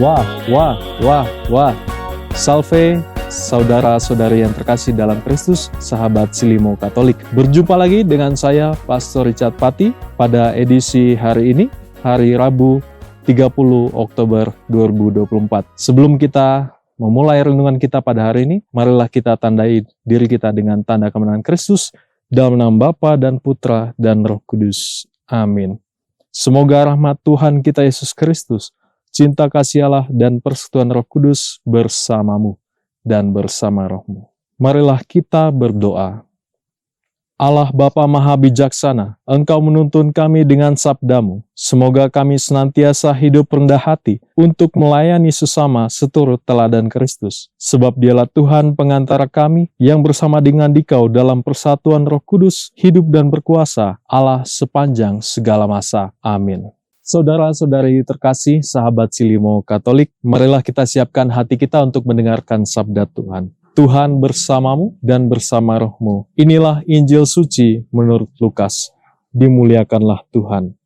Wah. Salve, saudara-saudari yang terkasih dalam Kristus, sahabat Silimo Katolik. Berjumpa lagi dengan saya, Pastor Richard Pati, pada edisi hari ini, hari Rabu 30 Oktober 2024. Sebelum kita memulai renungan kita pada hari ini, marilah kita tandai diri kita dengan tanda kemenangan Kristus, dalam nama Bapa dan Putra dan Roh Kudus. Amin. Semoga rahmat Tuhan kita Yesus Kristus, cinta kasih Allah dan persekutuan Roh Kudus bersamamu dan bersama rohmu. Marilah kita berdoa. Allah Bapa Maha Bijaksana, Engkau menuntun kami dengan sabdamu. Semoga kami senantiasa hidup rendah hati untuk melayani sesama seturut teladan Kristus. Sebab Dialah Tuhan pengantara kami yang bersama dengan Dikau dalam persatuan Roh Kudus, hidup dan berkuasa Allah sepanjang segala masa. Amin. Saudara-saudari terkasih, sahabat Silimo Katolik, marilah kita siapkan hati kita untuk mendengarkan sabda Tuhan. Tuhan bersamamu dan bersama rohmu. Inilah Injil suci menurut Lukas. Dimuliakanlah Tuhan.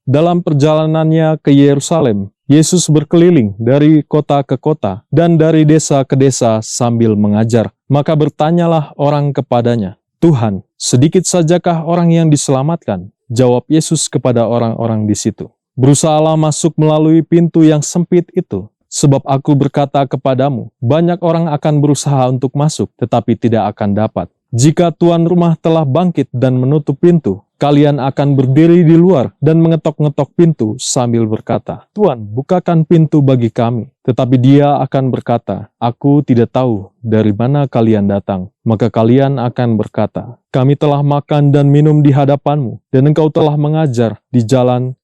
Dalam perjalanannya ke Yerusalem, Yesus berkeliling dari kota ke kota dan dari desa ke desa sambil mengajar. Maka bertanyalah orang kepadanya, "Tuhan, sedikit sajakah orang yang diselamatkan?" Jawab Yesus kepada orang-orang di situ, "Berusahalah masuk melalui pintu yang sempit itu. Sebab aku berkata kepadamu, banyak orang akan berusaha untuk masuk, tetapi tidak akan dapat. Jika tuan rumah telah bangkit dan menutup pintu, kalian akan berdiri di luar dan mengetok-ngetok pintu sambil berkata, 'Tuan, bukakan pintu bagi kami.' Tetapi dia akan berkata, 'Aku tidak tahu dari mana kalian datang.' Maka kalian akan berkata, 'Kami telah makan dan minum di hadapanmu, dan engkau telah mengajar di jalan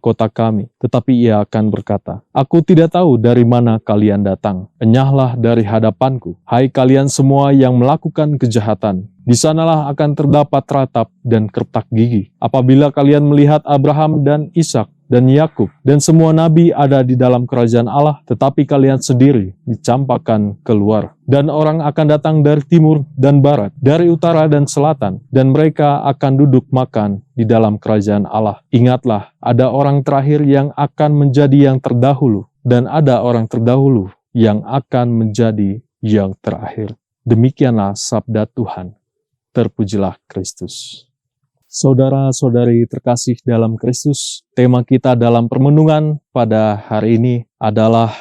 kota kami.' Tetapi ia akan berkata, 'Aku tidak tahu dari mana kalian datang. Enyahlah dari hadapanku, hai kalian semua yang melakukan kejahatan. Di sanalah akan terdapat ratap dan kertak gigi. Apabila kalian melihat Abraham dan Ishak dan Yakub dan semua nabi ada di dalam kerajaan Allah, tetapi kalian sendiri dicampakkan keluar. Dan orang akan datang dari timur dan barat, dari utara dan selatan, dan mereka akan duduk makan di dalam kerajaan Allah. Ingatlah, ada orang terakhir yang akan menjadi yang terdahulu, dan ada orang terdahulu yang akan menjadi yang terakhir." Demikianlah sabda Tuhan. Terpujilah Kristus. Saudara-saudari terkasih dalam Kristus, tema kita dalam permenungan pada hari ini adalah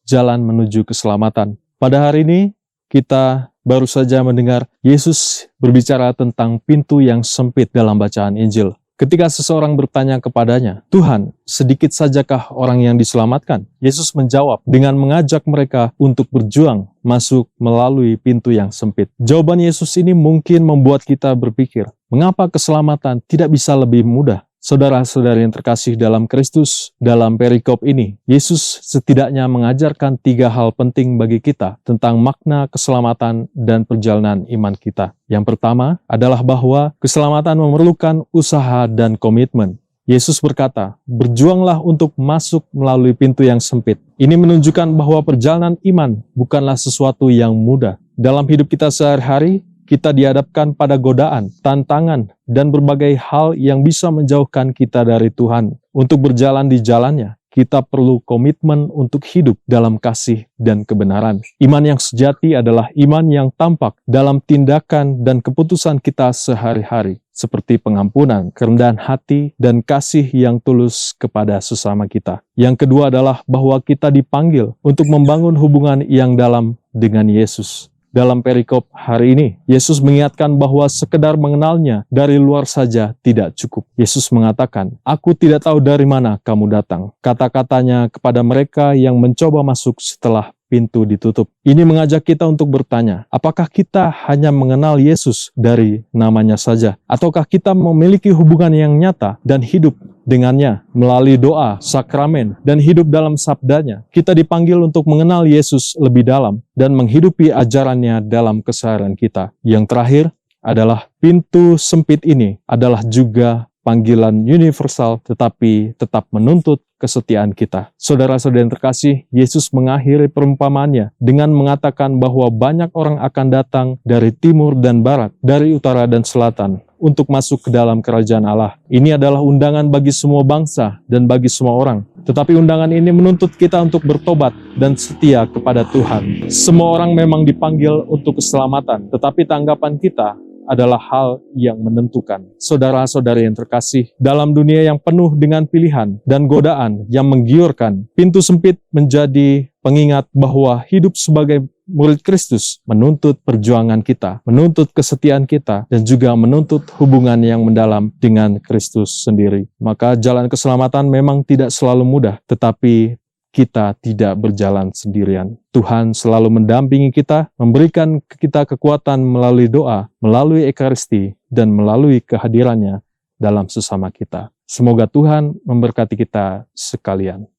jalan menuju keselamatan. Pada hari ini, kita baru saja mendengar Yesus berbicara tentang pintu yang sempit dalam bacaan Injil. Ketika seseorang bertanya kepadanya, "Tuhan, sedikit sajakah orang yang diselamatkan?" Yesus menjawab dengan mengajak mereka untuk berjuang masuk melalui pintu yang sempit. Jawaban Yesus ini mungkin membuat kita berpikir, mengapa keselamatan tidak bisa lebih mudah? Saudara-saudari yang terkasih dalam Kristus, dalam perikop ini, Yesus setidaknya mengajarkan 3 hal penting bagi kita tentang makna keselamatan dan perjalanan iman kita. Yang pertama adalah bahwa keselamatan memerlukan usaha dan komitmen. Yesus berkata, "Berjuanglah untuk masuk melalui pintu yang sempit." Ini menunjukkan bahwa perjalanan iman bukanlah sesuatu yang mudah. Dalam hidup kita sehari-hari, kita dihadapkan pada godaan, tantangan, dan berbagai hal yang bisa menjauhkan kita dari Tuhan. Untuk berjalan di jalannya, kita perlu komitmen untuk hidup dalam kasih dan kebenaran. Iman yang sejati adalah iman yang tampak dalam tindakan dan keputusan kita sehari-hari, seperti pengampunan, kerendahan hati, dan kasih yang tulus kepada sesama kita. Yang kedua adalah bahwa kita dipanggil untuk membangun hubungan yang dalam dengan Yesus. Dalam perikop hari ini, Yesus mengingatkan bahwa sekedar mengenalnya dari luar saja tidak cukup. Yesus mengatakan, "Aku tidak tahu dari mana kamu datang." Kata-katanya kepada mereka yang mencoba masuk setelah pintu ditutup. Ini mengajak kita untuk bertanya, apakah kita hanya mengenal Yesus dari namanya saja? Ataukah kita memiliki hubungan yang nyata dan hidup dengannya melalui doa, sakramen, dan hidup dalam sabdanya? Kita dipanggil untuk mengenal Yesus lebih dalam dan menghidupi ajarannya dalam keseharian kita. Yang terakhir adalah pintu sempit ini adalah juga panggilan universal tetapi tetap menuntut kesetiaan kita. Saudara-saudara yang terkasih, Yesus mengakhiri perumpamaannya dengan mengatakan bahwa banyak orang akan datang dari timur dan barat, dari utara dan selatan, untuk masuk ke dalam kerajaan Allah. Ini adalah undangan bagi semua bangsa dan bagi semua orang Tetapi undangan ini menuntut kita untuk bertobat dan setia kepada Tuhan. Semua orang memang dipanggil untuk keselamatan, tetapi tanggapan kita adalah hal yang menentukan. Saudara-saudari yang terkasih, dalam dunia yang penuh dengan pilihan dan godaan yang menggiurkan, pintu sempit menjadi pengingat bahwa hidup sebagai murid Kristus menuntut perjuangan kita, menuntut kesetiaan kita, dan juga menuntut hubungan yang mendalam dengan Kristus sendiri. Maka jalan keselamatan memang tidak selalu mudah, tetapi kita tidak berjalan sendirian. Tuhan selalu mendampingi kita, memberikan kita kekuatan melalui doa, melalui ekaristi, dan melalui kehadirannya dalam sesama kita. Semoga Tuhan memberkati kita sekalian.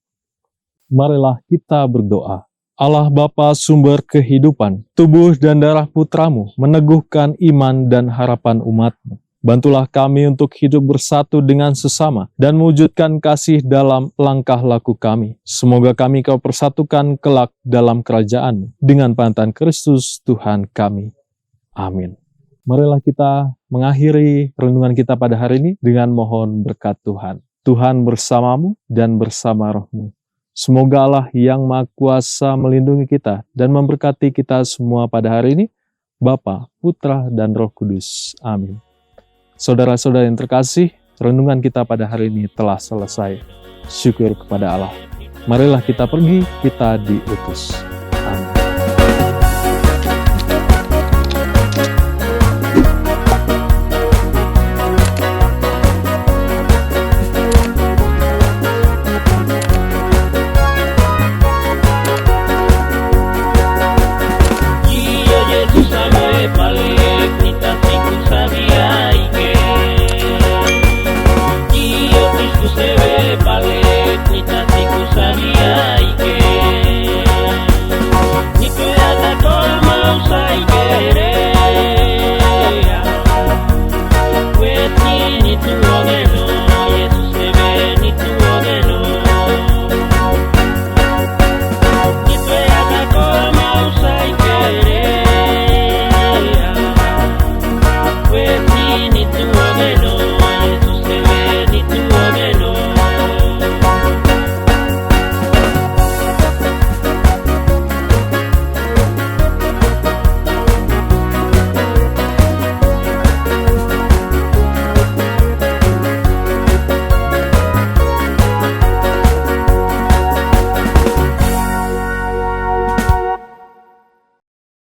Marilah kita berdoa. Allah Bapa sumber kehidupan, tubuh dan darah putramu meneguhkan iman dan harapan umatmu. Bantulah kami untuk hidup bersatu dengan sesama dan mewujudkan kasih dalam langkah laku kami. Semoga kami kau persatukan kelak dalam kerajaan dengan pantan Kristus Tuhan kami. Amin. Marilah kita mengakhiri renungan kita pada hari ini dengan mohon berkat Tuhan. Tuhan bersamamu dan bersama rohmu. Semoga Allah yang Maha Kuasa melindungi kita dan memberkati kita semua pada hari ini, Bapa, Putra, dan Roh Kudus. Amin. Saudara-saudara yang terkasih, renungan kita pada hari ini telah selesai. Syukur kepada Allah. Marilah kita pergi, kita diutus.